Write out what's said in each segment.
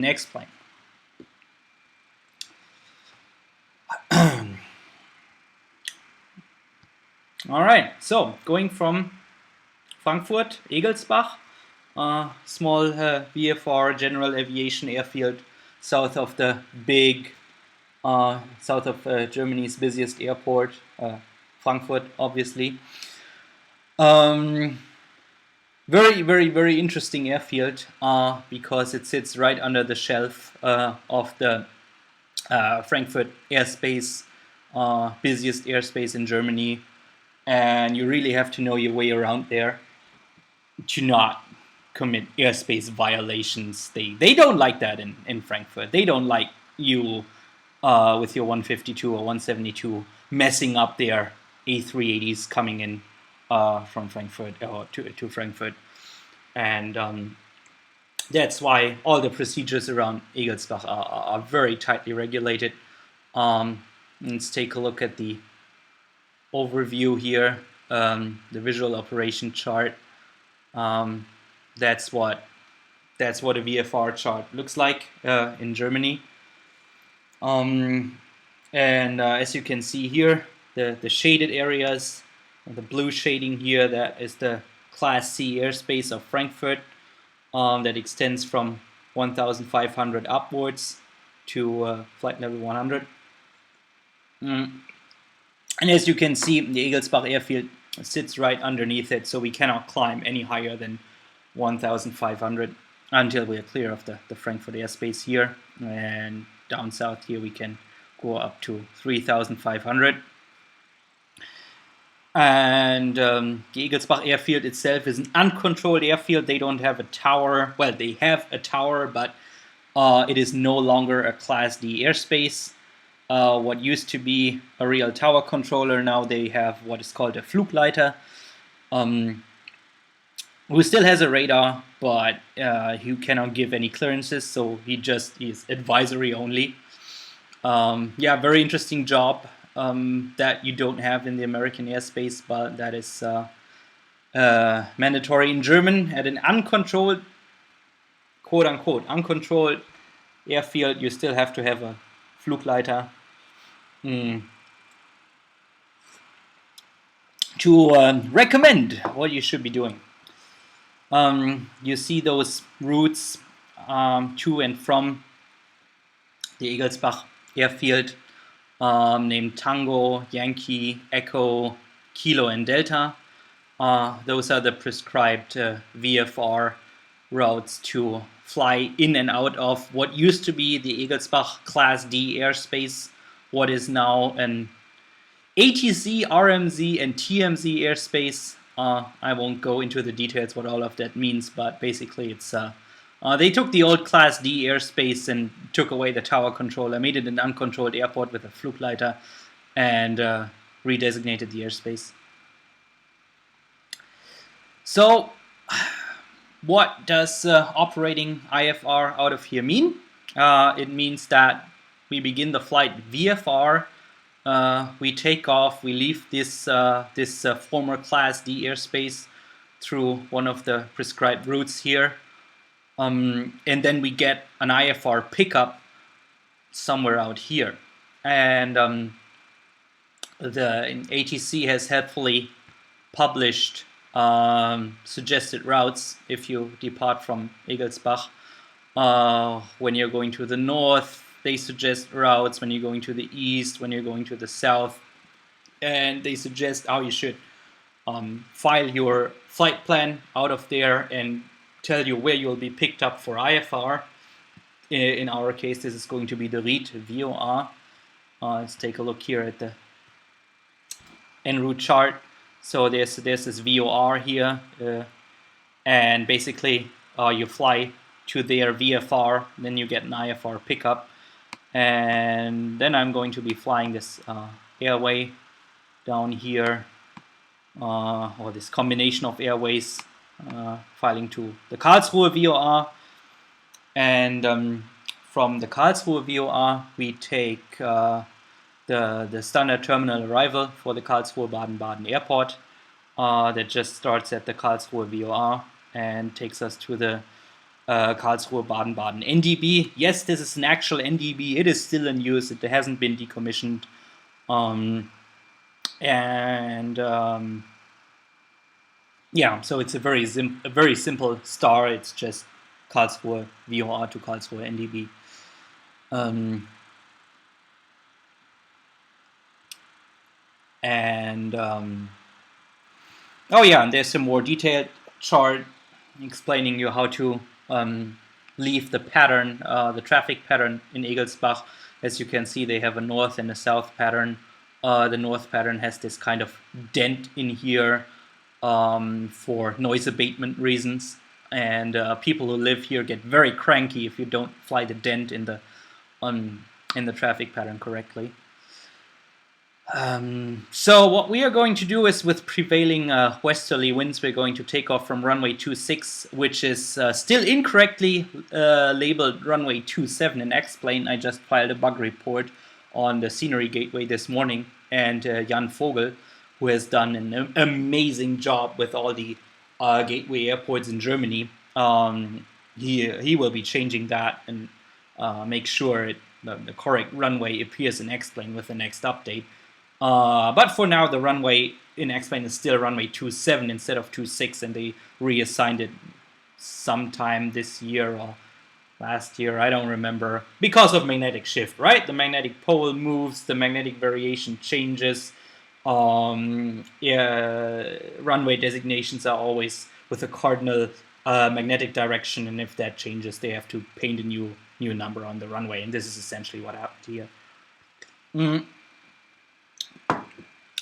next plane. All right, so going from Frankfurt, Egelsbach, small VFR general aviation airfield south of the big, south of Germany's busiest airport, Frankfurt, obviously. Very, very, very interesting airfield because it sits right under the shelf of the Frankfurt airspace, busiest airspace in Germany. And you really have to know your way around there to not commit airspace violations. They don't like that in Frankfurt. They don't like you with your 152 or 172 messing up their A380s coming in from Frankfurt or to Frankfurt. And that's why all the procedures around Egelsbach are very tightly regulated. Let's take a look at the overview here, the visual operation chart. That's what a VFR chart looks like in Germany. As you can see here, the shaded areas, the blue shading here, that is the Class C airspace of Frankfurt that extends from 1,500 upwards to flight level 100. And as you can see, the Egelsbach airfield sits right underneath it, so we cannot climb any higher than 1,500 until we are clear of the Frankfurt airspace here. And down south here we can go up to 3,500. And the Egelsbach airfield itself is an uncontrolled airfield. They don't have a tower. Well, they have a tower, but it is no longer a Class D airspace. What used to be a real tower controller, now they have what is called a Flugleiter, who still has a radar, but he cannot give any clearances, so he just is advisory only. Yeah, very interesting job that you don't have in the American airspace, but that is mandatory in German. At an uncontrolled, quote-unquote, uncontrolled airfield, you still have to have a Flugleiter. To recommend what you should be doing. You see those routes to and from the Egelsbach airfield named Tango, Yankee, Echo, Kilo, and Delta. Those are the prescribed VFR routes to fly in and out of what used to be the Egelsbach Class D airspace, what is now an ATC, RMZ, and TMZ airspace. I won't go into the details what all of that means, but basically it's they took the old Class D airspace and took away the tower controller, made it an uncontrolled airport with a Flugleiter, and redesignated the airspace. So, what does operating IFR out of here mean? It means that we begin the flight VFR, we take off, we leave this former Class D airspace through one of the prescribed routes here, and then we get an IFR pickup somewhere out here. And the ATC has helpfully published suggested routes if you depart from Egelsbach. When you're going to the north, they suggest routes. When you're going to the east, when you're going to the south, and they suggest how you should file your flight plan out of there and tell you where you'll be picked up for IFR. In our case, this is going to be the RIT VOR. Let's take a look here at the en route chart. So there's this VOR here, and basically you fly to their VFR, then you get an IFR pickup, and then I'm going to be flying this airway down here, or this combination of airways, filing to the Karlsruhe VOR, and from the Karlsruhe VOR we take the standard terminal arrival for the Karlsruhe Baden-Baden airport that just starts at the Karlsruhe VOR and takes us to the Karlsruhe, Baden-Baden. NDB, yes, this is an actual NDB. It is still in use. It hasn't been decommissioned. Yeah, so it's a very simple star. It's just Karlsruhe VOR to Karlsruhe NDB. Oh yeah, and there's some more detailed chart explaining you how to leave the pattern, the traffic pattern in Egelsbach. As you can see, they have a north and a south pattern. The north pattern has this kind of dent in here for noise abatement reasons, and people who live here get very cranky if you don't fly the dent in the traffic pattern correctly. So what we are going to do is, with prevailing westerly winds, we're going to take off from runway 26, which is still incorrectly labeled runway 27 in X-plane. I just filed a bug report on the scenery gateway this morning, and Jan Vogel, who has done an amazing job with all the gateway airports in Germany, he will be changing that and make sure the correct runway appears in X-plane with the next update. But for now, the runway in X-plane is still runway 27 instead of 26, and they reassigned it sometime this year or last year, I don't remember, because of magnetic shift, right? The magnetic pole moves, the magnetic variation changes. Runway designations are always with a cardinal magnetic direction, and if that changes, they have to paint a new number on the runway, and this is essentially what happened here.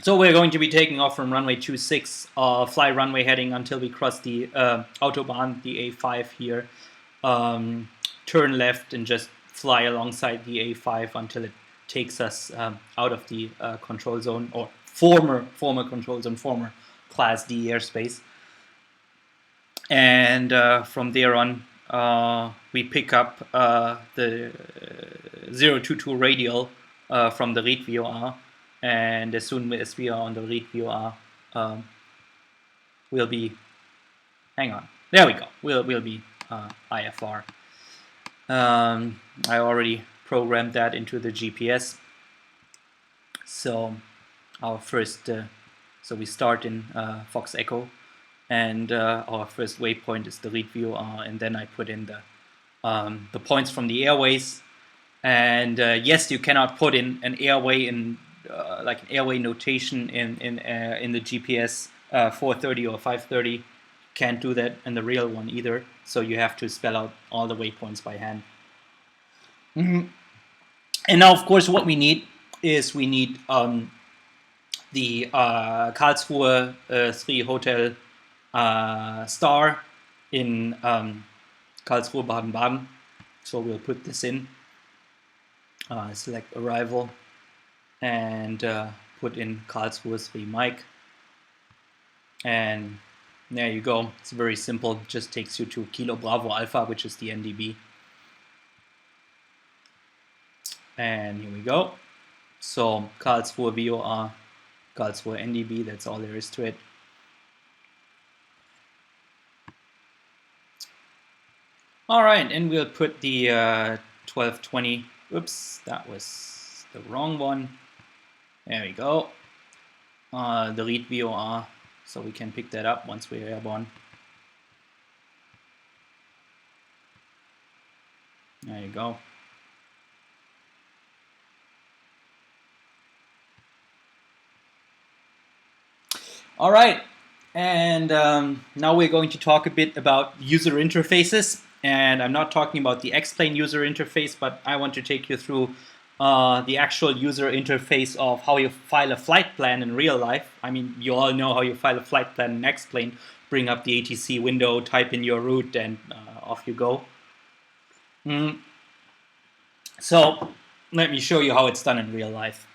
So we're going to be taking off from runway 26, fly runway heading until we cross the Autobahn, the A5 here, turn left and just fly alongside the A5 until it takes us out of the control zone, or former control zone, former Class D airspace. And from there on, we pick up the 022 radial from the Ried VOR. And as soon as we are on the Ried VOR, we'll be, hang on, there we go, we'll be IFR. I already programmed that into the GPS. So our first, so we start in Fox Echo, and our first waypoint is the Ried VOR, and then I put in the points from the airways. And yes, you cannot put in an airway in like an airway notation in the GPS 430 or 530. Can't do that in the real one either. So you have to spell out all the waypoints by hand. And now, of course, what we need is the Karlsruhe 3 Hotel star in Karlsruhe, Baden-Baden. So we'll put this in. Select arrival. And put in Karlsruhe 3 Mike, and there you go. It's very simple. It just takes you to Kilo Bravo Alpha, which is the NDB. And here we go. So Karlsruhe VOR, Karlsruhe NDB, that's all there is to it. All right, and we'll put the 1220, oops, that was the wrong one. There we go. The Ried VOR, so we can pick that up once we're airborne. There you go. All right, and now we're going to talk a bit about user interfaces. And I'm not talking about the X-plane user interface, but I want to take you through the actual user interface of how you file a flight plan in real life. I mean, you all know how you file a flight plan in X-plane. Bring up the ATC window, type in your route, and off you go. So let me show you how it's done in real life.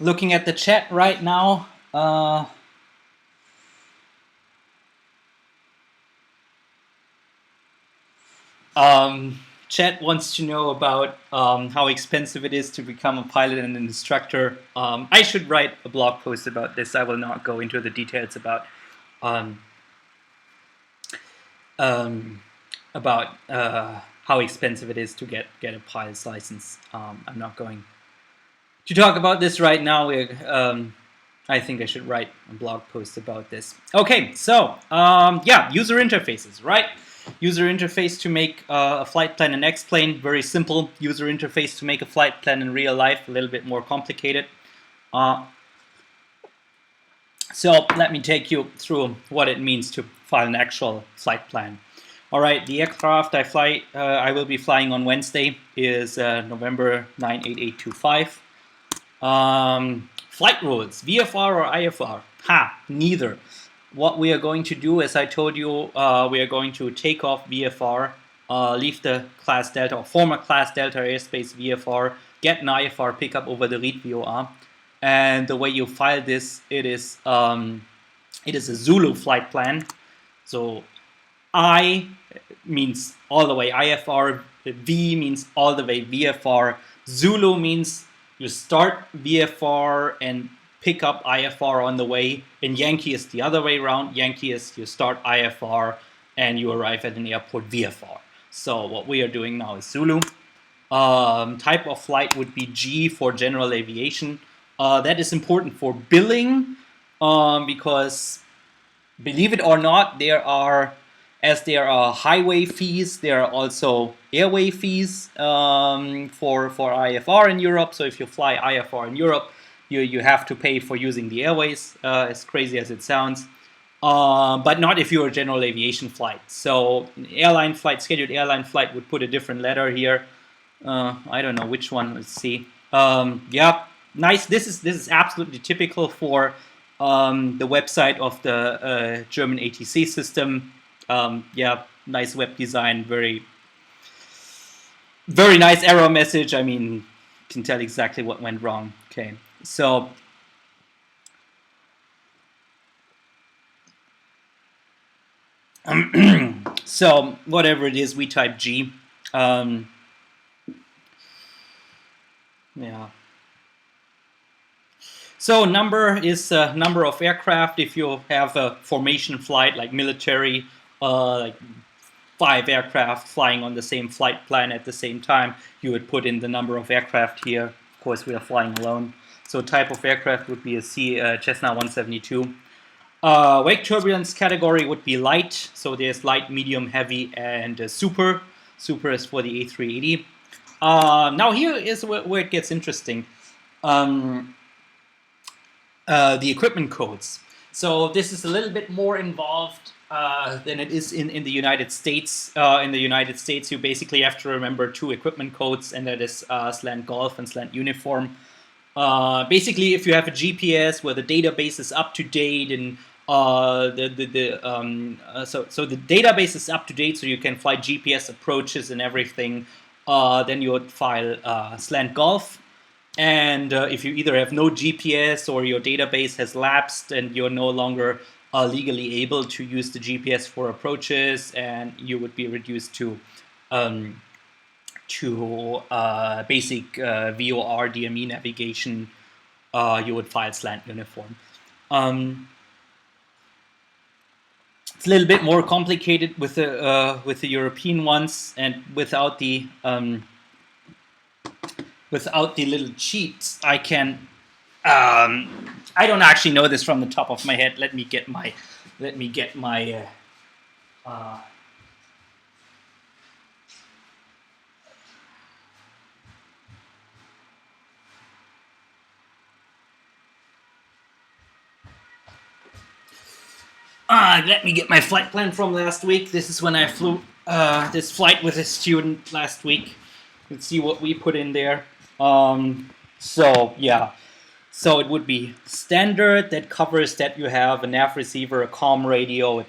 Looking at the chat right now, Chat wants to know about how expensive it is to become a pilot and an instructor. I should write a blog post about this. I will not go into the details about how expensive it is to get a pilot's license. I'm not going to talk about this right now. I think I should write a blog post about this. Okay, so yeah, user interfaces, right? User interface to make a flight plan and X-plane, very simple. User interface to make a flight plan in real life, a little bit more complicated. So let me take you through what it means to file an actual flight plan. All right, the aircraft I will be flying on Wednesday is November 98825. Flight rules, VFR or IFR? Neither. What we are going to do, as I told you, we are going to take off VFR, leave the Class Delta or former Class Delta airspace VFR, get an IFR pickup over the read VOR, and the way you file this, it is a Zulu flight plan. So I means all the way IFR, V means all the way VFR, Zulu means you start VFR and pick up IFR on the way, and Yankee is the other way around. Yankee is you start IFR and you arrive at an airport VFR. So what we are doing now is Zulu. Type of flight would be G for general aviation. That is important for billing because, believe it or not, there are highway fees, there are also airway fees for IFR in Europe. So if you fly IFR in Europe, you have to pay for using the airways, as crazy as it sounds, but not if you're a general aviation flight. So airline flight, scheduled airline flight would put a different letter here. I don't know which one. Let's see. Yeah, nice. This is absolutely typical for the website of the German ATC system. Yeah, nice web design, very nice error message. I mean, you can tell exactly what went wrong. Okay, so so whatever it is, we type G. Yeah. So number is number of aircraft. If you have a formation flight like military, like 5 aircraft flying on the same flight plan at the same time, you would put in the number of aircraft here. Of course, we are flying alone. So type of aircraft would be a Cessna 172. Wake turbulence category would be light. So there's light, medium, heavy, and super. Super is for the A380. Now here is where it gets interesting. The equipment codes. So this is a little bit more involved than it is in the United States. In the United States, you basically have to remember 2 equipment codes, and that is slant golf and slant uniform. Basically, if you have a GPS where the database is up to date and so the database is up to date, so you can fly GPS approaches and everything, then you would file slant golf. And if you either have no GPS or your database has lapsed and you're no longer legally able to use the GPS for approaches, and you would be reduced to basic VOR DME navigation, you would file slant uniform. It's a little bit more complicated with the European ones, and without the little cheats, I can. I don't actually know this from the top of my head. Let me get my. Let me get my flight plan from last week. This is when I flew this flight with a student last week. Let's see what we put in there. So yeah, so it would be standard. That covers that you have a nav receiver, a comm radio, a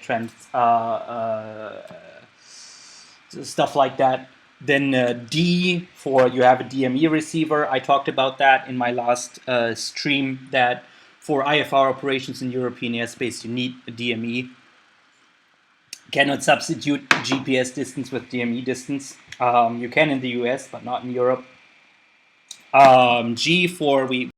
stuff like that. Then D for you have a DME receiver. I talked about that in my last stream, that for IFR operations in European airspace you need a DME. cannot substitute GPS distance with DME distance. You can in the US, but not in Europe. G for we